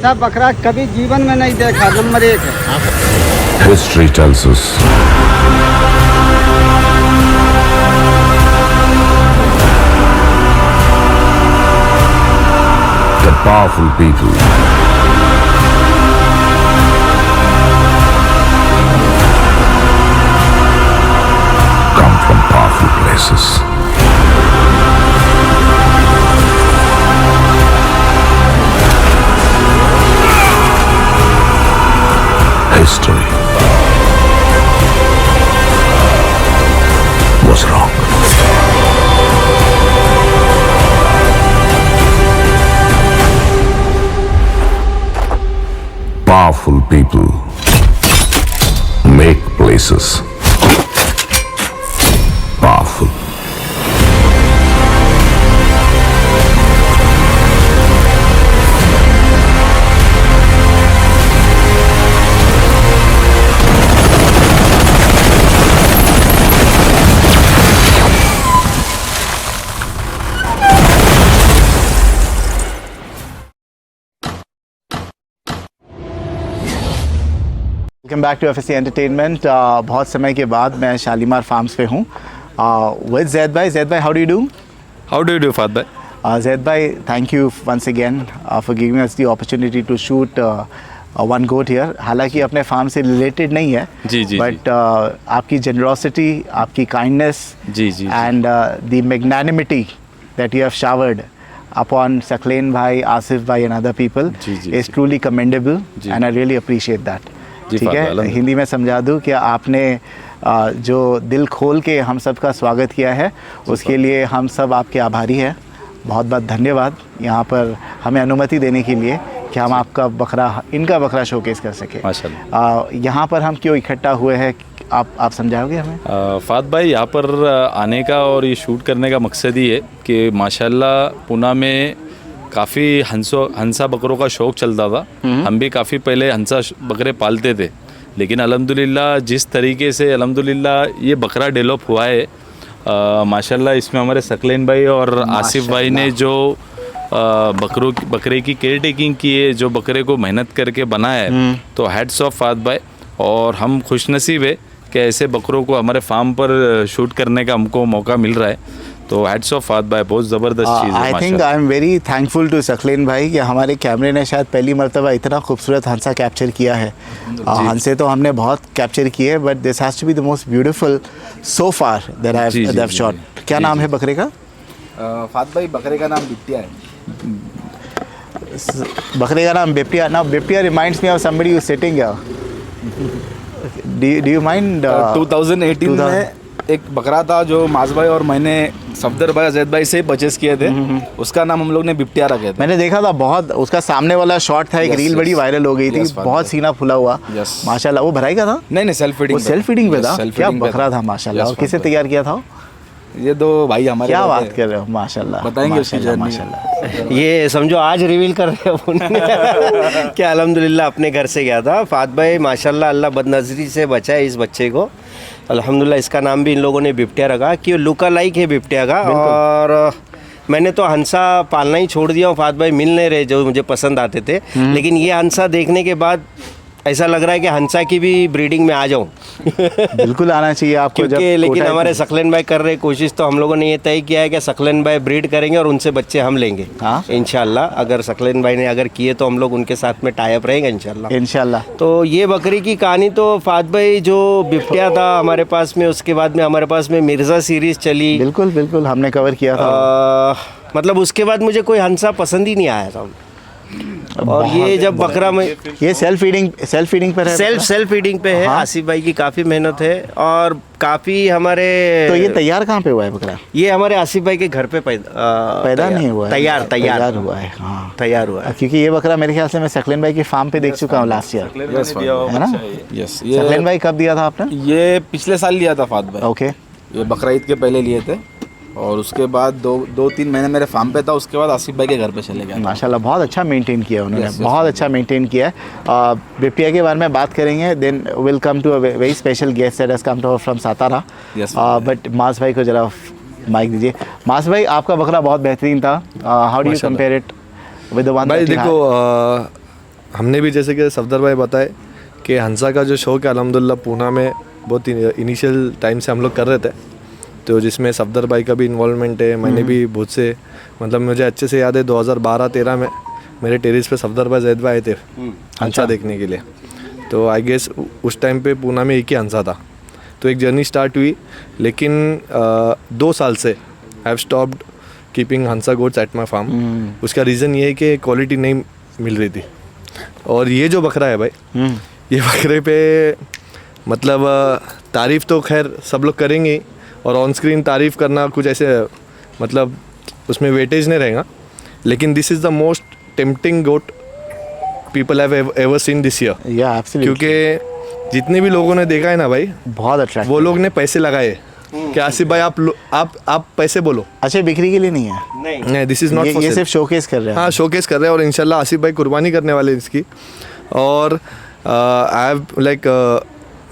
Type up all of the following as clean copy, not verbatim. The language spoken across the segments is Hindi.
सब बकरा कभी जीवन में नहीं देखा, नंबर 1 है। History tells us that powerful people come from powerful places. History was wrong. Powerful people make places powerful. Welcome back to FSC entertainment. बहुत समय के बाद मैं शालीमार फार्म्स पे हूँ विद जैद भाई। जैद भाई, how do you do? How do you do, Fahad bhai? Zaid भाई, thank you once again for giving us the opportunity to shoot one goat here. हालांकि अपने फार्म से रिलेटेड नहीं है, जी बट आपकी जेनरोसिटी, आपकी काइंडनेस जी जी and the magnanimity that you have showered upon Sakleen bhai, Asif bhai and other people is truly commendable and I really appreciate that. ठीक है, हिंदी में समझा दूँ कि आपने जो दिल खोल के हम सब का स्वागत किया है उसके लिए हम सब आपके आभारी हैं। बहुत बहुत धन्यवाद यहाँ पर हमें अनुमति देने के लिए कि हम आपका बकरा, इनका बकरा शोकेस कर सके। माशाल्लाह। यहाँ पर हम क्यों इकट्ठा हुए हैं, आप समझाओगे हमें? फहद भाई, यहाँ पर आने का और ये शूट करने का मकसद ही है कि माशाल्लाह पुणे में काफ़ी हंसा बकरों का शौक़ चलता था। हम भी काफ़ी पहले हंसा बकरे पालते थे, लेकिन अल्हम्दुलिल्लाह जिस तरीके से अल्हम्दुलिल्लाह ये बकरा डेवलप हुआ है माशाल्लाह, इसमें हमारे सकलेन भाई और आसिफ भाई ने जो बकरे की केयर टेकिंग की है, जो बकरे को मेहनत करके बनाया है, तो हैट्स ऑफ फहद भाई। और हम खुशनसीब है कि ऐसे बकरों को हमारे फार्म पर शूट करने का हमको मौका मिल रहा है, तो हैट्स ऑफ फहद भाई, बहुत ज़बरदस्त चीज़ है। I think I am very thankful to Saqlain भाई कि हमारे कैमरे ने शायद पहली मर्तबा इतना खूबसूरत हंसा कैप्चर किया है। हंसे तो हमने बहुत कैप्चर किए, but this has to be the most beautiful so far that I have shot. क्या नाम है बकरे का? फहद भाई, बकरे का नाम बिट्टिया है। बकरे का नाम Biptiya. Now Biptiya reminds me of somebody who sitting here. Do you mind? 2018 में एक बकरा था जो माज भाई और मैंने सफदर भाई, जैद भाई से परचेस किए थे, उसका नाम हम लोग ने बिप्टिया रखे थे। मैंने देखा था, बहुत उसका सामने वाला शॉट था, एक रील बड़ी वायरल हो गई थी, बहुत सीना फुला हुआ माशाल्लाह। वो भराई का था? नहीं, सेल्फ फीडिंग। वो सेल्फ फीडिंग पे था? क्या बकरा था माशाल्लाह। और किसने तैयार किया था? ये दो भाई हमारे। क्या बात कर रहे हो, माशाल्लाह। बताएंगे उसकी जर्नी। माशाल्लाह। ये समझो आज रिवील कर रहे हो क्या? अल्हम्दुलिल्लाह अपने घर से गया था फहद भाई, माशाल्लाह अल्लाह बदनजरी से बचाए इस बच्चे को। अल्हम्दुलिल्लाह इसका नाम भी इन लोगों ने बिप्टिया रखा कि लुका लाइक है बिप्टिया का। और मैंने तो हंसा पालना ही छोड़ दिया हूँ, फहद भाई मिल नहीं रहे जो मुझे पसंद आते थे, लेकिन ये हंसा देखने के बाद ऐसा लग रहा है कि हंसा की भी ब्रीडिंग में आ जाऊं। बिल्कुल आना चाहिए आपको। क्योंकि लेकिन हमारे सकलेन भाई कर रहे कोशिश, तो हम लोगों ने ये तय किया है कि सकलेन भाई ब्रीड करेंगे और उनसे बच्चे हम लेंगे इंशाल्लाह। अगर सकलेन भाई ने अगर किए तो हम लोग उनके साथ में टाई अप रहेंगे इंशाल्लाह। तो ये बकरी की कहानी तो फहद भाई जो बिप्टिया था हमारे पास में, उसके बाद में हमारे पास में मिर्ज़ा सीरीज़ चली। बिल्कुल हमने कवर किया था। मतलब उसके बाद मुझे कोई हंसा पसंद ही नहीं आया था। और ये जब बकरा में ये सेल्फ फीडिंग पर है, सेल्फ फीडिंग पे है। आसिफ भाई की काफ़ी मेहनत है और काफ़ी हमारे। तो ये तैयार कहाँ पे हुआ है बकरा? ये हमारे आसिफ भाई के घर पे पैदा नहीं हुआ है, तैयार हुआ है। हाँ, तैयार हुआ है। क्योंकि ये बकरा मेरे ख्याल से मैं सकलेन भाई के फार्म पे देख चुका हूँ लास्ट ईयर, है ना? यस। सकलेन भाई कब दिया था आपने? ये पिछले साल लिया था फहद भाई। ओके। ये बकरा ईद के पहले लिए थे और उसके बाद दो तीन महीने मेरे फार्म पे था, उसके बाद आसिफ भाई के घर पे चले गए। माशाल्लाह बहुत अच्छा मेंटेन किया उन्होंने। बहुत अच्छा मेंटेन किया है। बिप्टिया के बारे में बात करेंगे, then will come to a very special guest that has come to from Satara. But मास भाई को जरा माइक दीजिए। मास भाई, आपका बकरा बहुत बेहतरीन था। How do you compare it with the one? भाई देखो, हमने भी जैसे कि सफदर भाई बताए कि हंसा का जो शौक है अल्हम्दुलिल्लाह पूना में बहुत इनिशियल टाइम से हम लोग कर रहे थे, तो जिसमें सफदर भाई का भी इन्वॉल्वमेंट है। मैंने भी बहुत से मतलब मुझे अच्छे से याद है 2012-13 में मेरे टेरिस पे सफदर भाई जैद भाई आए थे हंसा देखने के लिए, तो आई गेस उस टाइम पे पूना में एक ही हंसा था। तो एक जर्नी स्टार्ट हुई, लेकिन 2 साल से I have stopped keeping Hansa goats at my farm. उसका रीज़न ये है कि क्वालिटी नहीं मिल रही थी। और ये जो बकरा है भाई, ये बकरे पे मतलब तारीफ़ तो खैर सब लोग करेंगे ही, और ऑन स्क्रीन तारीफ़ करना कुछ ऐसे मतलब उसमें वेटेज नहीं रहेगा, लेकिन this is the most tempting goat people have ever seen this year. या एब्सोल्युटली, क्योंकि जितने भी लोगों ने देखा है ना भाई, बहुत अट्रैक्टिव, वो लोग ने पैसे लगाए कि आसिफ भाई आप पैसे बोलो। अच्छा, बिक्री के लिए नहीं है? नहीं, दिस इज़ नॉट फॉर ये सिर्फ शोकेस कर रहे हैं। हाँ, शोकेस कर रहे हैं, और इंशाल्लाह आसिफ भाई कुर्बानी करने वाले हैं इसकी। और I have like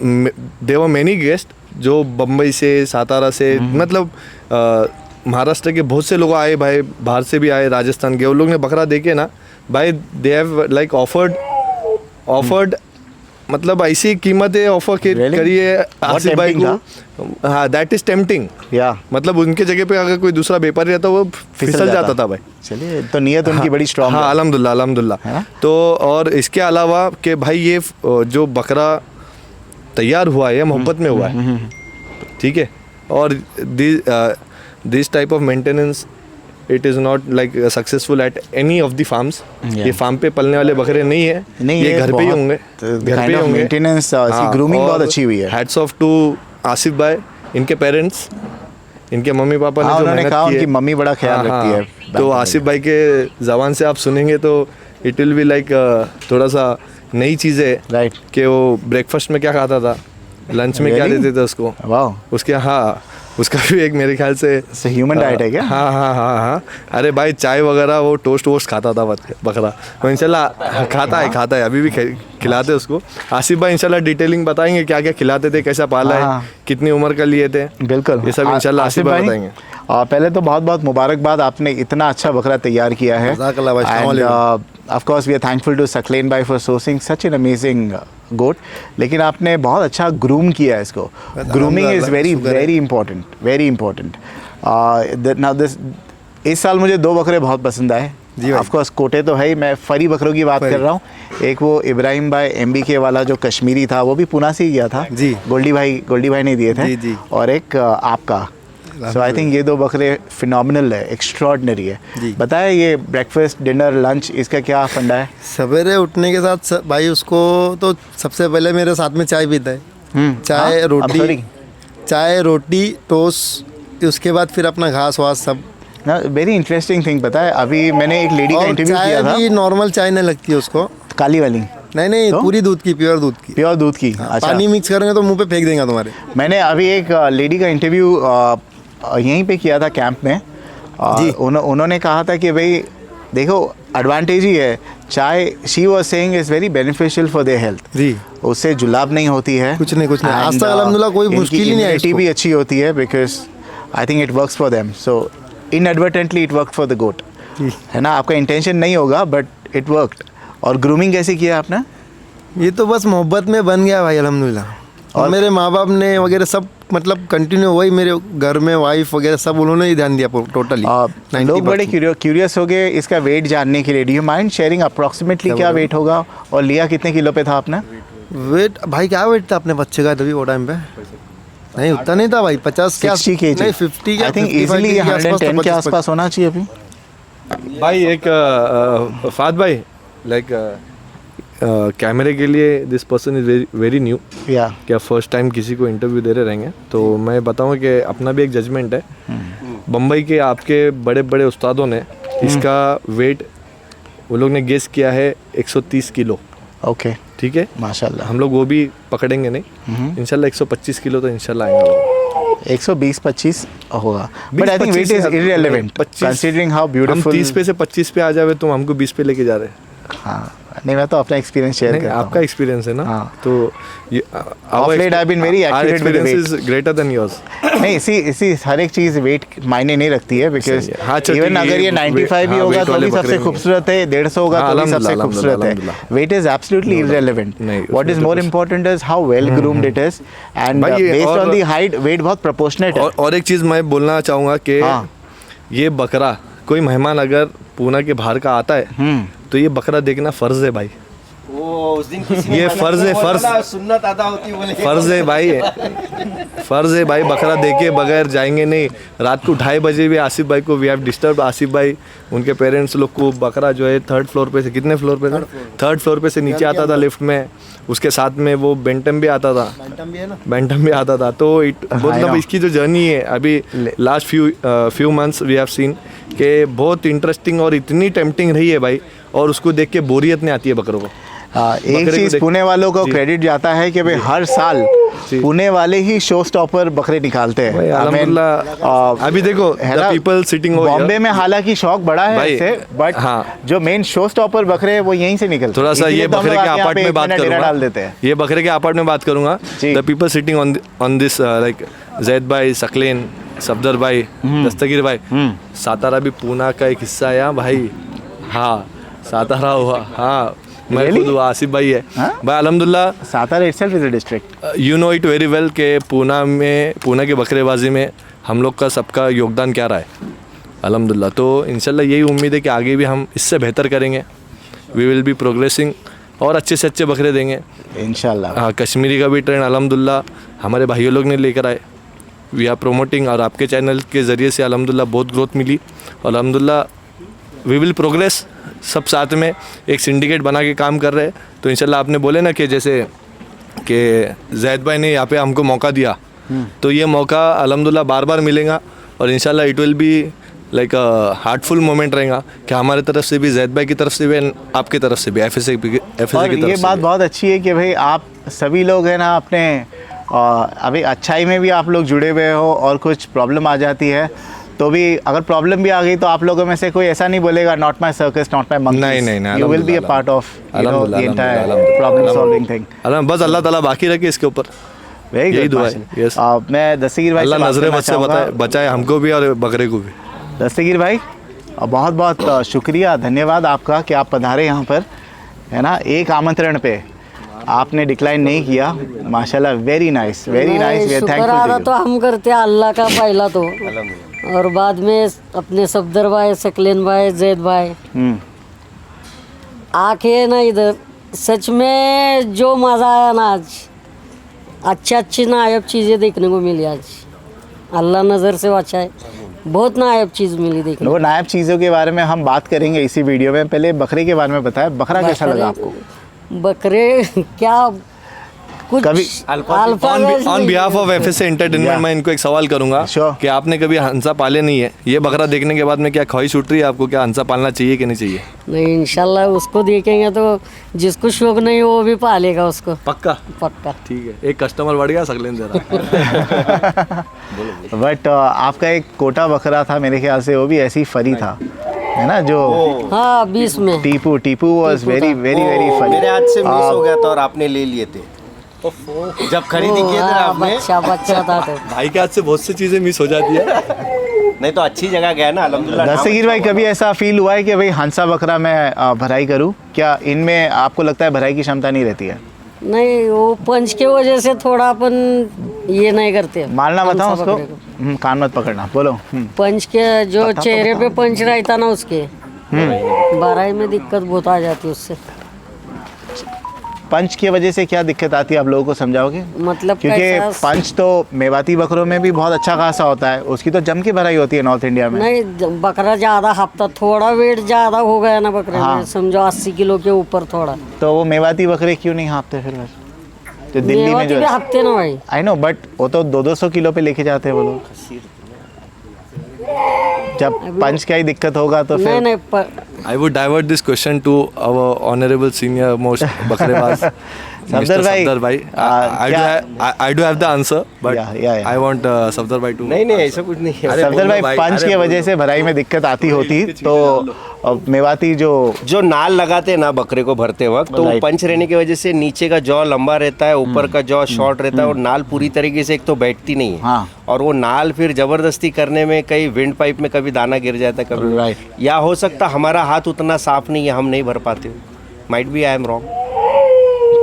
there were many guest जो बम्बई से, सातारा से, मतलब महाराष्ट्र के बहुत से लोग आए भाई, बाहर से भी आए, राजस्थान के। उन लोग ने बकरा देखे ना भाई, दे हैव लाइक ऑफर्ड मतलब ऐसी कीमतें ऑफर करिए आसिफ भाई को। हाँ, दैट इज टेम्पटिंग। या मतलब उनके जगह पे अगर कोई दूसरा व्यापारी रहता वो फिसल जाता था भाई। चलिए, तो नीयत उनकी बड़ी स्ट्रांग है। हाँ, अल्हम्दुलिल्लाह। तो और इसके अलावा कि भाई ये जो बकरा तैयार हुआ है मोहब्बत में हुआ है, ठीक है। और this type of maintenance it is not like successful at any of the farms. ये फार्म पे पलने वाले बकरे नहीं है, ये घर पे ही होंगे, घर पे ही होंगे। मेंटेनेंस, ग्रूमिंग बहुत अच्छी हुई है। हैट्स ऑफ टू आसिफ भाई, इनके पेरेंट्स, इनके मम्मी पापा ने जो मेहनत की है, उनकी मम्मी बड़ा ख्याल रखती है। तो आसिफ भाई के ज़बान से आप सुनेंगे तो इट विल बी लाइक थोड़ा सा नई चीज़ें, राइट, कि वो ब्रेकफास्ट में क्या खाता था, लंच में क्या देते थे उसको, वाह, उसके हाँ उसका भी एक मेरे ख्याल से ह्यूमन डाइट है क्या? हाँ। अरे भाई चाय वगैरह वो टोस्ट वोस्ट खाता था बकरा, तो इंशाल्लाह खाता है अभी भी खिलाते उसको। आसिफ भाई इंशाल्लाह डिटेलिंग बताएंगे क्या क्या खिलाते थे, कैसा पाला है, कितनी उम्र का लिए थे, बिल्कुल ये सब इंशाल्लाह आसिफ भाई बताएंगे। पहले तो बहुत बहुत मुबारकबाद, आपने इतना अच्छा बकरा तैयार किया है। Of course we are thankful to Saqlain भाई for sourcing such an amazing goat. लेकिन आपने बहुत अच्छा ग्रूम किया है इसको। Grooming is very important. Now this इस साल मुझे 2 बकरे बहुत पसंद आए। ऑफ कोर्स कोटे तो है ही, मैं फरी बकरों की बात कर रहा हूँ। एक वो इब्राहिम भाई MBK वाला जो कश्मीरी था, वो भी पुणे से ही गया था जी, गोल्डी भाई ने दिए थे जी। और एक आपका। सो आई थिंक ये 2 बकरे फिनोमिनल है, एक्स्ट्रॉर्डनरी है। बताए ये ब्रेकफास्ट, डिनर, लंच, इसका क्या फंडा है? सवेरे उठने के साथ भाई उसको तो सबसे पहले मेरे साथ में चाय पीता है। चाय रोटी टोस्ट, उसके बाद फिर अपना घास वास सब। ना वेरी इंटरेस्टिंग थिंग पता है, अभी मैंने एक लेडी का इंटरव्यू किया था। नॉर्मल चाय नहीं लगती है उसको, काली वाली नहीं तो? पूरी दूध की, प्योर दूध की। अच्छा। पानी मिक्स करेंगे तो मुंह पे फेंक देंगे तुम्हारे। मैंने अभी एक लेडी का इंटरव्यू यहीं पे किया था कैंप में। उन्होंने कहा था कि भाई देखो एडवांटेज ही है चाय, she was saying is very beneficial for their health जी। उससे जुलाब नहीं होती है, कुछ नहीं आज तक अल्हम्दुलिल्लाह कोई मुश्किल ही नहीं है। इम्यूनिटी भी अच्छी होती है because I think it works for them. So inadvertently it work for the goat, है ना? आपका इंटेंशन नहीं होगा बट इट वर्कड। और ग्रूमिंग कैसे किया आपने? ये तो बस मोहब्बत में बन गया भाई अल्हम्दुलिल्लाह। और मेरे माँ बाप ने वगैरह सब मतलब कंटिन्यू वही, मेरे घर में वाइफ वगैरह सब उन्होंने ही ध्यान दिया टोटली। लोग बड़े क्यूरियस हो गए इसका वेट जानने के लिए। Do you mind sharing approximately क्या वेट होगा और लिया कितने किलो पे था आपने? वेट भाई क्या वेट था अपने बच्चे का तभी वो टाइम पे? नहीं उतना नहीं था भाई, 50 के 60 kg नहीं 50 के, आई थिंक इजीली 110 के आसपास होना चाहिए अभी भाई। एक फाद भाई लाइक कैमरे के लिए this person is very new, क्या फर्स्ट टाइम किसी को इंटरव्यू दे रहे रहेंगे, तो मैं बताऊँ कि अपना भी एक जजमेंट है। बम्बई के आपके बड़े बड़े उस्तादों ने इसका वेट वो लोग ने गेस किया है 130 किलो। ओके, ठीक है, माशाल्लाह। हम लोग वो भी पकड़ेंगे नहीं, इंशाल्लाह 125 किलो तो इंशाल्लाह आएंगे। 120-25 होगा, but I think weight is irrelevant considering how beautiful. हम 30 पे से 25 पे आ जावे तो हमको 20 पे लेके जा रहे हैं। हाँ, नहीं मैं तो अपना एक्सपीरियंस शेयर नहीं, करता आपका एक्सपीरियंस है ना, हाँ। तो Of late I've been very accurate with the weight. Is greater than yours. नहीं इसी हर एक चीज़ वेट मायने नहीं रखती है, बिकॉज सही है। हाँ, चलो इवन ठीक है, अगर ये 95 भी हाँ, होगा weight तो वाले भी बकरे सबसे नहीं। खूबसूरत है, 150 होगा हाँ, तो भी सबसे अल्हम्दुलिल्लाह, खूबसूरत है। अल्हम्दुलिल्लाह। वेट इज एब्सोल्युटली इररिलेवेंट, नहीं, व्हाट इज उसमें तो मोर कुछ- important is how well groomed it is and भाई, ये बेस्ड ऑन और- दी हाइट वेट बहुत प्रोपोर्शनेट है। और एक चीज़ मैं बोलना चाहूँगा कि हाँ। ये बकरा कोई मेहमान अगर पूना के बाहर का आता है तो ये बकरा देखना फ़र्ज़ है भाई, वो उस दिन किसी ये फर्ज है, फर्ज। सुन्नत अदा होती बोले फ़र्ज़ है भाई, फ़र्ज़ है भाई, बकरा देखे बगैर जाएंगे नहीं। रात को 2:30 बजे भी आसिफ भाई को वी हैव डिस्टर्ब, आसिफ भाई उनके पेरेंट्स लोग को बकरा जो है 3rd फ्लोर पे से, कितने फ्लोर पे था, 3rd फ्लोर पे से नीचे आता था लिफ्ट में, उसके साथ में वो बेंटम भी आता था, बेंटम भी आता था। तो मतलब इसकी जो जर्नी है अभी last few months we have seen कि बहुत इंटरेस्टिंग और इतनी टेम्पटिंग रही है भाई, और उसको देख के बोरियत नहीं आती है बकरों को। एक बकरे को चीज देख- पुणे वालों को जी। क्रेडिट जाता है कि भाई हर साल पुणे वाले ही शो स्टॉपर बकरे निकालते भाई, हैं। अल्हम्दुलिल्लाह, अभी देखो है the ना, people sitting over Bombay here- में हालांकि शौक बड़ा है भाई, इससे, बट हाँ। जो मेन शो स्टॉपर बकरे हैं वो यहीं से निकलते थोड़ा सा इसीलिए ये तो हम बकरे लोग के आके यहाँ अपार्ट पे में एक बात मिनट डेरा डाल देते करूंगा, हैं। ये बकरे के अपार्ट में बात करूंगा। जी। The people sitting on this like Zaid भाई, सकलेन, सफदर भाई, दस्तगीर भाई, सातारा भी पूना का एक हिस्सा है भाई। हाँ, सातारा हुआ, हाँ मैं Really? खुद हुआ, आसिफ भाई है हाँ? भाई। अल्हम्दुलिल्लाह, Satara itself is a district. You know it very well के पूना के बकरेबाजी में हम लोग का सबका योगदान क्या रहा है। अल्हम्दुलिल्लाह, तो इंशाल्लाह यही उम्मीद है कि आगे भी हम इससे बेहतर करेंगे, वी विल बी प्रोग्रेसिंग और अच्छे से अच्छे बकरे देंगे इंशाल्लाह। हाँ। कश्मीरी का भी ट्रेंड अल्हम्दुलिल्लाह हमारे भाइयों लोग ने लेकर आए, वी आर प्रोमोटिंग, और आपके चैनल के ज़रिए से अल्हम्दुलिल्लाह बहुत ग्रोथ मिली। और अल्हम्दुलिल्लाह वी विल प्रोग्रेस, सब साथ में एक सिंडिकेट बना के काम कर रहे हैं। तो इंशाल्लाह आपने बोले ना कि जैसे कि जैद भाई ने यहाँ पे हमको मौका दिया, तो ये मौका अल्हम्दुलिल्लाह बार बार मिलेगा, और इंशाल्लाह it will be like heartful moment रहेगा कि हमारे तरफ से भी, जैद भाई की तरफ से भी, and आपकी तरफ से भी, FSA की तरफ और ये से बात भी। बहुत अच्छी है कि भाई आप सभी लोग हैं ना अपने अभी अच्छाई में भी आप लोग जुड़े हुए हो, और कुछ प्रॉब्लम आ जाती है तो भी, अगर प्रॉब्लम भी आ गई तो आप लोगों में से कोई ऐसा नहीं बोलेगा not my circus, not my monkeys. नहीं, you will be a part of the entire problem solving thing. बस अल्लाह ताला बाकी रखे इसके ऊपर, वेरी यही गुड। दुआ है, yes। मैं दस्तगीर भाई से अल्लाह बात नजरे करना मत से चाहूँगा। बचाए हमको भी और बकरे को भी। दस्तगीर भाई बहुत बहुत शुक्रिया, धन्यवाद आपका कि आप पधारे यहाँ पर, है ना, एक आमंत्रण पे आपने डिक्लाइन नहीं किया। माशाल्लाह, very nice, very nice, we are शुक्राना तो थैंकफुल। हम करते हैं अल्लाह का पहला तो, और बाद में अपने सफदर भाई, सकलेन भाई, जैद भाई आके ना इधर, सच में जो मज़ा आया ना आज, अच्छी नायाब चीज़ें देखने को मिली आज, अल्लाह नज़र से बचाए, बहुत नायाब चीज़ मिली देखने को। वो नायब चीज़ों के बारे में हम बात करेंगे इसी वीडियो में। पहले बकरे के बारे में बताया, बकरा कैसा लगा आपको? बकरे क्या कुछ कभी on behalf of FSA entertainment Yeah. मैं इनको एक सवाल करूंगा Sure. कि आपने कभी हंसा पाले नहीं है, ये बकरा देखने के बाद में क्या ख्वाहिश उठ रही है आपको, क्या हंसा पालना चाहिए कि नहीं चाहिए? नहीं, इंशाल्लाह उसको देखेंगे तो जिसको शौक नहीं वो भी पालेगा उसको, पक्का, पक्का। ठीक है, एक कस्टमर बढ़ गया, सकलेन दे रहा। बट आपका एक कोटा बकरा था मेरे ख्याल से, वो भी ऐसी फरी था, है ना, जो हाँ 20 में Tipu was very very very funny. मेरे हाथ से मिस हो गया था और आपने ले लिए थे जब खरीदी किए थे ना हाँ, आपने। बच्चा था तो। भाई के हाथ से बहुत सी चीजें मिस हो जाती है। नहीं तो अच्छी जगह गया ना अल्हम्दुलिल्लाह। दस्तगीर भाई, कभी ऐसा फील हुआ है कि भाई हंसा बकरा मैं भराई करूं? क्या इनमें आपको लगता है भराई की क्षमता नहीं रहती है? नहीं, वो पंच के वजह से थोड़ा अपन ये नहीं करते। मारना बताओ हंसा उसको, बकरे को। कान मत पकड़ना, बोलो। पंच के जो चेहरे पे पंच रहता ना उसके, भराई में दिक्कत बहुत आ जाती है उससे। पंच की वजह से क्या दिक्कत आती है आप लोगों को समझाओगे? मतलब क्योंकि कैसा? पंच तो मेवाती बकरों में भी बहुत अच्छा खासा होता है, उसकी तो जम की भराई होती है नॉर्थ इंडिया में। नहीं, बकरा ज्यादा हफ्ता, थोड़ा वेट ज्यादा हो गया ना बकरे हाँ। में, समझो 80 किलो के ऊपर थोड़ा। तो वो मेवाती बकरे क्यों नहीं हाँपते फिर बस? तो दिल्ली में मेवाती जो भी हफ्ते ना भाई, आई नो, बट वो तो 200 किलो पे लेके जाते हैं वो लोग। जब पंच का ही दिक्कत होगा तो नहीं फिर नहीं I would divert this question to our honorable senior most bakrebaz, Mr. bhai, Safdar bhai. I do have the answer, but Yeah. I want Safdar bhai to. नहीं नहीं ऐसा कुछ नहीं है। सफदर भाई, पंच की वजह से भराई में दिक्कत आती होती तो मेवाती जो नाल लगाते हैं ना बकरे को भरते वक्त, तो Right. पंच रहने की वजह से नीचे का जॉ लंबा रहता है, ऊपर का जॉ शॉर्ट रहता है, और नाल पूरी तरीके से एक तो बैठती नहीं है। हाँ। और वो नाल फिर जबरदस्ती करने में कई विंड पाइप में कभी दाना गिर जाता है, कभी Right. या हो सकता हमारा हाथ उतना साफ नहीं है, हम नहीं भर पाते। Might be I am wrong.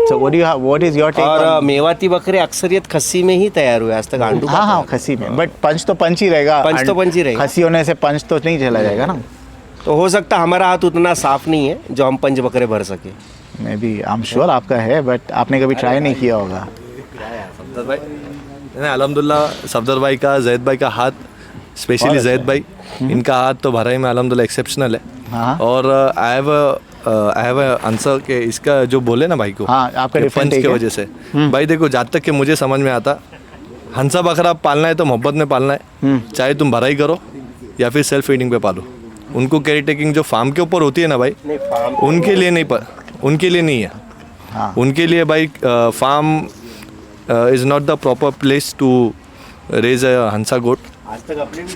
So what is your take और on- मेवाती बकरे अक्सरियत खस्सी में ही तैयार हुए आज तक। आंडू हाँ खसी में, बट पंच तो पंच ही रहेगा। पंच तो पंच ही रहेगा। खसी होने से पंच तो नहीं चला जाएगा ना। तो हो सकता हमारा हाथ उतना साफ नहीं है जो हम पंच बकरे भर सके। May be I am sure आपका है, बट आपने कभी ट्राई नहीं किया होगा। नहीं, अल्हम्दुलिल्लाह सफदर भाई का, जैद भाई का हाथ, स्पेशली जैद भाई, इनका हाथ तो भराई में अल्हम्दुलिल्लाह एक्सेप्शनल है। हाँ। और आई हैव आंसर के इसका जो बोले ना भाई को, हाँ, आपका कि different पंच की take है। वजह से। भाई देखो, जहाँ तक कि मुझे समझ में आता, हंसा बकरा पालना है तो मोहब्बत में पालना है, चाहे तुम भराई करो या फिर सेल्फ फीडिंग पे पालो। उनको केयर टेकिंग जो फार्म के ऊपर होती है ना भाई, उनके लिए नहीं है। हाँ। उनके लिए भाई farm is not the proper place to raise a हंसा गोट।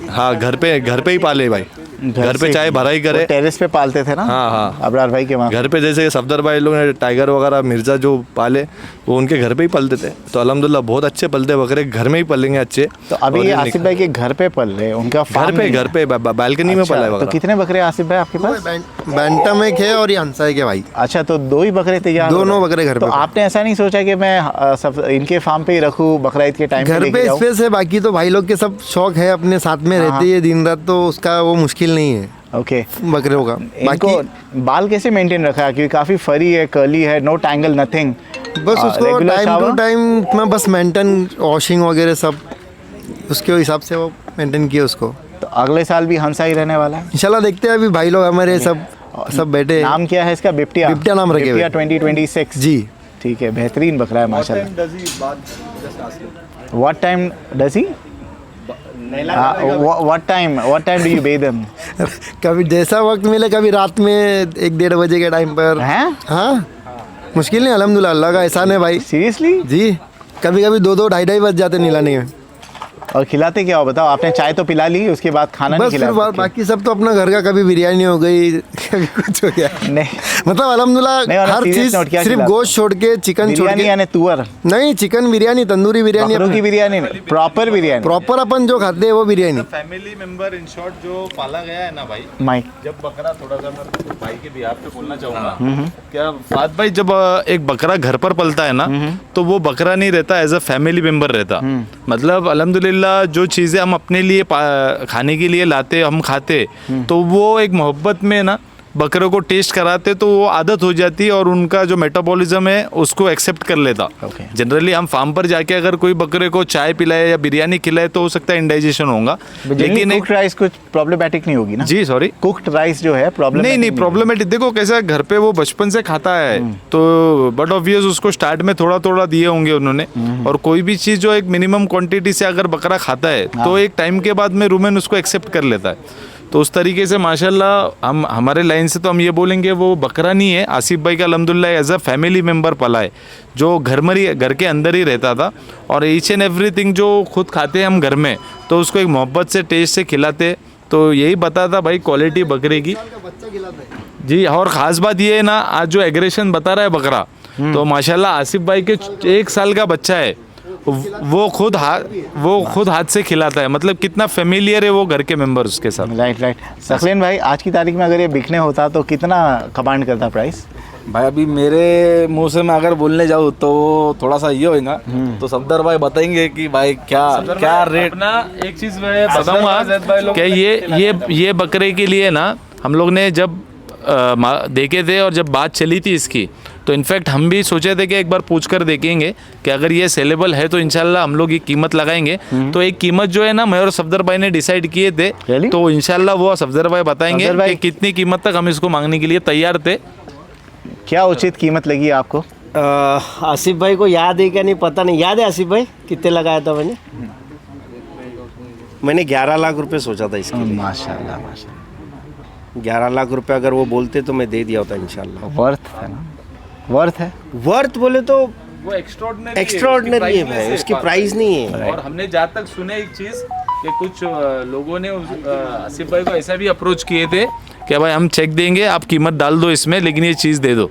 हाँ, घर पे ही पाले भाई, घर पे चाहे भराई करे। टेरेस पे पालते थे ना। हाँ। अबरार भाई के वहाँ। घर पे जैसे सफदर भाई लोग ने टाइगर वगैरह मिर्ज़ा जो पाले, वो उनके घर पे ही पलते थे। तो अल्हम्दुलिल्लाह बहुत अच्छे पलते बकरे, घर में ही पलेंगे अच्छे। तो अभी ये आसिफ भाई के घर पे पल रहे, उनका घर पे बालकनी में पला है तो बकरा। कितने बकरे आसिफ भाई आपके पास? बैंटम एक है और ये हंसा एक है भाई। अच्छा, तो 2 ही बकरे तैयार हो दोनों रहे। बकरे घर तो पे। आपने ऐसा नहीं सोचा कि मैं सब इनके फार्म पे ही रखूँ, बकरा ईद के टाइम घर पे स्पेस है, बाकी तो भाई लोग के सब शौक है, अपने साथ में रहते हैं दिन रात, तो उसका वो मुश्किल नहीं है ओके। बकरियों का। इनको बाकी बाल कैसे मेंटेन रखा है? क्योंकि काफी फरी है, कर्ली है, नो टैंगल, नथिंग। बस उसको टाइम टू टाइम में बस मेंटेन, वॉशिंग वगैरह सब उसके हिसाब से वो मेंटेन किया उसको। तो अगले साल भी हंसा ही रहने वाला है। इंशाल्लाह देखते हैं, अभी भाई लोग हमारे सब बैठे। नाम क्या है इसका? बिप्टिया। बिप्टिया नाम रखे हुए। 2026 जी। ठीक है, बेहतरीन बकरा है माशाल्लाह। What time does he? What time do you bathe him? कभी जैसा वक्त मिले, कभी रात में 1-1:30 बजे के टाइम पर। हैं? हाँ, मुश्किल नहीं, अल्हम्दुलिल्लाह अल्लाह का एहसान है भाई। सीरियसली? जी, कभी कभी 2-2, 2:30 बज जाते नहलाने में। और खिलाते क्या हो बताओ? आपने चाय तो पिला ली, उसके बाद खाना नहीं बस फिर खिलाते? बाकी सब तो अपना घर का, कभी बिरयानी हो गई, कभी कुछ हो गया। नहीं, मतलब नहीं, अल्हम्दुलिल्लाह और हर serious चीज, note क्या सिर्फ खिलाते? गोश्त छोड़ के, चिकन छोड़ बिरयानी के। यानी तुअर? नहीं, चिकन बिरयानी, तंदूरी बिरयानी, बकरों की बिरयानी नहीं, प्रॉपर बिरयानी। प्रॉपर अपन जो खाते हैं वो biryani. Family member in short जो पाला गया है ना भाई, माइक जब बकरा, थोड़ा सा मैं भाई के भी आप पे बोलना चाहूँगा क्या फात भाई, जब एक बकरा घर पर पलता है ना, तो वो बकरा नहीं रहता, एज अ फैमिली मेंबर रहता। मतलब अल्हम्दुलिल्लाह जो चीज़ें हम अपने लिए खाने के लिए लाते, हम खाते, तो वो एक मोहब्बत में ना बकरों को टेस्ट कराते, तो वो आदत हो जाती है और उनका जो मेटाबॉलिज्म है उसको एक्सेप्ट कर लेता। जनरली हम फार्म पर जाके अगर कोई बकरे को चाय पिलाए या बिरयानी खिलाए तो हो सकता है इंडाइजेशन होगा, लेकिन कुक्ड राइस कुछ प्रॉब्लमेटिक नहीं होगी ना? जी सॉरी, कुक्ड राइस जो है प्रॉब्लम नहीं प्रॉब्लमेटिक। देखो कैसा, घर पे वो बचपन से खाता है, तो बट ऑब्वियस उसको स्टार्ट में थोड़ा थोड़ा दिए होंगे उन्होंने। और कोई भी चीज़ जो एक मिनिमम क्वांटिटी से अगर बकरा खाता है तो एक टाइम के बाद में रूमेन उसको एक्सेप्ट कर लेता है। तो उस तरीके से माशाल्लाह हम हमारे लाइन से तो हम ये बोलेंगे वो बकरा नहीं है, आसिफ भाई का अल्हम्दुलिल्लाह एज अ फैमिली मेंबर पला है, जो घर के अंदर ही रहता था। और ईच एंड एवरीथिंग जो खुद खाते हैं हम घर में, तो उसको एक मोहब्बत से, टेस्ट से खिलाते। तो यही बताता भाई क्वालिटी बकरे की जी। और ख़ास बात ये है ना, आज जो एग्रेशन बता रहा है बकरा, तो माशाल्लाह आसिफ भाई के 1 साल का बच्चा है, वो खुद हाथ से खिलाता है। मतलब कितना फेमिलियर है वो घर के मेंबर उसके साथ। राइट। सकलेन भाई, आज की तारीख में अगर ये बिकने होता तो कितना कमांड करता प्राइस? भाई अभी मेरे मुंह से मैं अगर बोलने जाऊँ तो थोड़ा सा ये होगा, तो सफदर भाई बताएंगे कि भाई क्या रेट। अपना एक चीज़ मैं बताऊंगा कि ये बकरे के लिए ना हम लोग ने जब देखे थे और जब बात चली थी इसकी, तो इनफैक्ट हम भी सोचे थे कि एक बार पूछ कर देखेंगे कि अगर ये सेलेबल है तो इंशाल्लाह हम लोग ये कीमत लगाएंगे। तो एक कीमत जो है ना, मैं और सफदर भाई ने डिसाइड किए थे। तो इंशाल्लाह वो सफदर भाई बताएंगे कि कितनी कीमत तक हम इसको मांगने के लिए तैयार थे। क्या उचित कीमत लगी आपको? आसिफ भाई को याद है क्या नहीं पता नहीं। याद है आसिफ भाई कितने लगाया था मैंने 11 लाख रुपए सोचा था इसके लिए। माशाल्लाह। 11 लाख रुपए अगर वो बोलते तो मैं दे दिया होता इंशाल्लाह। वर्थ है ना, वर्थ है। वर्थ बोले तो वो एक्स्ट्रॉर्डिनरी एक्स्ट्रॉर्डिनरी है भाई, उसकी प्राइस नहीं है। और हमने जहाँ तक सुने एक चीज़ कि कुछ लोगों ने आसिफ भाई को ऐसा भी अप्रोच किए थे कि भाई हम चेक देंगे, आप कीमत डाल दो इसमें, लेकिन ये चीज़ दे दो।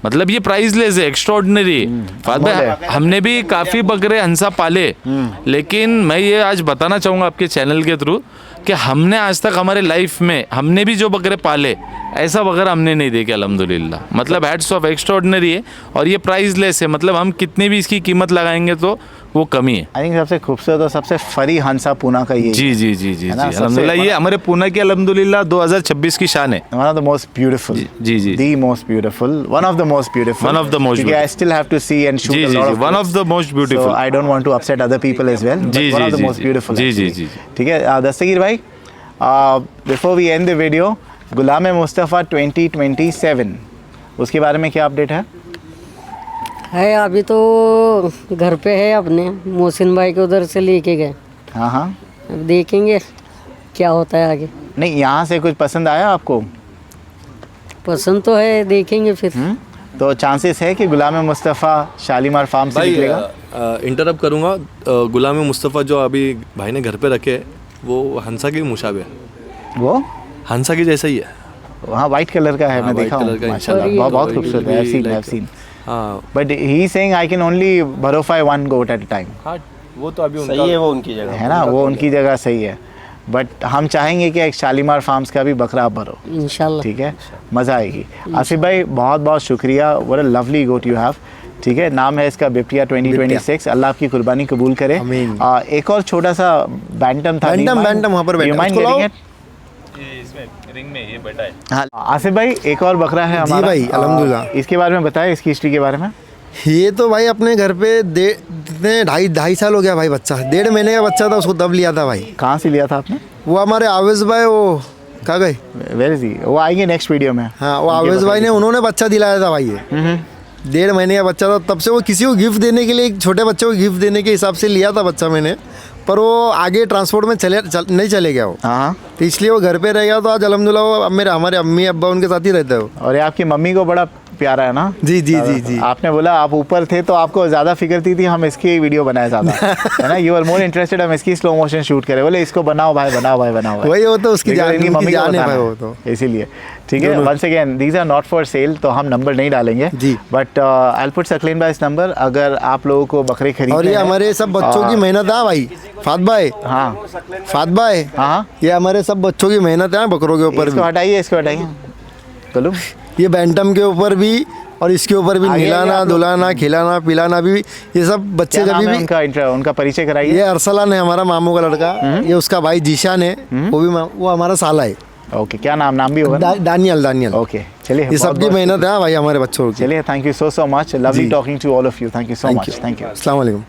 मतलब ये प्राइसलेस है, एक्स्ट्रॉर्डिनरी। फात भाई हमने भी काफ़ी बकरे हंसा पाले, लेकिन मैं ये आज बताना चाहूँगा आपके चैनल के थ्रू कि हमने आज तक हमारे लाइफ में हमने भी जो बकरे पाले ऐसा बकरा हमने नहीं देखे अल्हम्दुलिल्लाह। मतलब हैट्स ऑफ, एक्स्ट्रॉर्डिनरी है और ये प्राइसलेस है। मतलब हम कितनी भी इसकी कीमत लगाएंगे तो वो कमी है। आई थिंक सबसे खूबसूरत और सबसे फरी हंसा पूना का ये जी जी जी जी है ना, अल्हम्दुलिल्लाह। ये हमारे पूना की अल्हम्दुलिल्लाह 2026 की शान है। One of the most beautiful, जी जी, the most beautiful, one of the most beautiful, One of the most क्योंकि I still have to see and shoot जी अ जी लॉट जी, of one of the most beautiful. I don't want to upset other people as well, जी वन ऑफ द जी मोस्ट जी ब्यूटीफुल। जी जी जी। ठीक है दस्तगीर भाई, before we end the video, गुलाम मुस्तफ़ा 2027 उसके बारे में क्या अपडेट है? अभी तो घर पे है अपने, मोहसिन भाई के उधर से लेके गए। हाँ हाँ, अब देखेंगे क्या होता है आगे। नहीं यहाँ से कुछ पसंद आया आपको? पसंद तो है, देखेंगे फिर। तो चांसेस है कि गुलाम मुस्तफ़ा शालीमार फार्म से निकलेगा? इंटरप्ट करूँगा, गुलाम मुस्तफ़ा जो अभी भाई ने घर पे रखे हैं वो हंसा के मुशाबे है, वो हंसा के जैसा ही है। वहाँ वाइट कलर का है, मैं white देखा colour हूँ का माशाल्लाह, इंशाल्लाह। बहुत खूबसूरत है। I've seen हाँ but he is saying I can only verify one goat at a time। हाँ, वो तो अभी सही है, वो उनकी जगह है ना, वो उनकी जगह सही है, बट हम चाहेंगे कि एक शालीमार फार्म्स का भी बकरा आप भरो, इंशाल्लाह। ठीक है, मज़ा आएगी। आसिफ भाई बहुत बहुत शुक्रिया, what a lovely goat you have. ठीक है, नाम है इसका बिप्टिया 2026। अल्लाह आपकी कुर्बानी कबूल करे। आमीन। एक और छोटा सा बैंटम था, बैंटम वहाँ पर बैंटम, उसको लाओ। रिंग में ये बैठा है। हाँ, आसिफ भाई एक और बकरा है हमारा। भाई, अल्हम्दुलिल्लाह। इसके बारे में बताएं, इसकी हिस्ट्री के बारे में। ये तो भाई अपने घर पे कितने ढाई साल हो गया भाई, बच्चा 1.5 महीने का बच्चा था, उसको तब लिया था भाई। कहाँ से लिया था आपने? वो हमारे आवेज भाई, वो कहाँ गए? Where is he? वो आएंगे नेक्स्ट वीडियो में। हाँ, वो आवेज भाई ने, उन्होंने बच्चा दिलाया था भाई। ये 1.5 महीने का बच्चा था, तब से वो किसी को गिफ्ट देने के लिए, एक छोटे बच्चे को गिफ्ट देने के हिसाब से लिया था बच्चा मैंने, पर वो आगे ट्रांसपोर्ट में नहीं चले गया वो। हाँ, तो इसलिए वो घर पे रह गया। तो आज अल्हम्दुलिल्लाह वो हमारे अम्मी अब्बा उनके साथ ही रहते हो। और ये आपकी मम्मी को बड़ा प्यारा है ना? जी जी जी जी। आपने बोला आप ऊपर थे तो आपको ज़्यादा फिक्र थी हम इसकी वीडियो बनाए ज़्यादा, है ना? यू आर मोर इंटरेस्टेड हम इसकी स्लो मोशन शूट करें। बोले इसको बनाओ भाई, बनाओ भाई, बनाओ भाई। वही, वो तो उसकी लेकिन जान, इनकी उनकी मम्मी को जान है बताना भाई, है, वो तो इसीलिए। ठीक है, once again these are not for sale, तो हम नंबर नहीं डालेंगे जी। But I will put Saqlain भाई इस नंबर, अगर आप लोगों को बकरे खरीदने और ये हमारे सब बच्चों की मेहनत है भाई, फात भाई। हाँ फात भाई, हाँ, ये हमारे सब बच्चों की मेहनत है बकरों के ऊपर इसको भी। हटाइए, इसको हटाइए। चलो, ये बैंटम के ऊपर भी और इसके ऊपर भी आगे नहलाना, आप लोग- धुलाना, खिलाना पिलाना भी, ये सब बच्चे क्या नाम कभी है भी। उनका परिचय कराइए। ये अरसलान है हमारा मामू का लड़का, ये उसका भाई जीशान है, वो भी वो हमारा साला है। ओके, क्या नाम भी होगा ना? दानियल। ओके, चलिए, ये सबकी मेहनत है भाई हमारे बच्चों की। चलिए, thank you so much, lovely talking to all of you, thank you so much, thank you. अस्सलाम वालेकुम।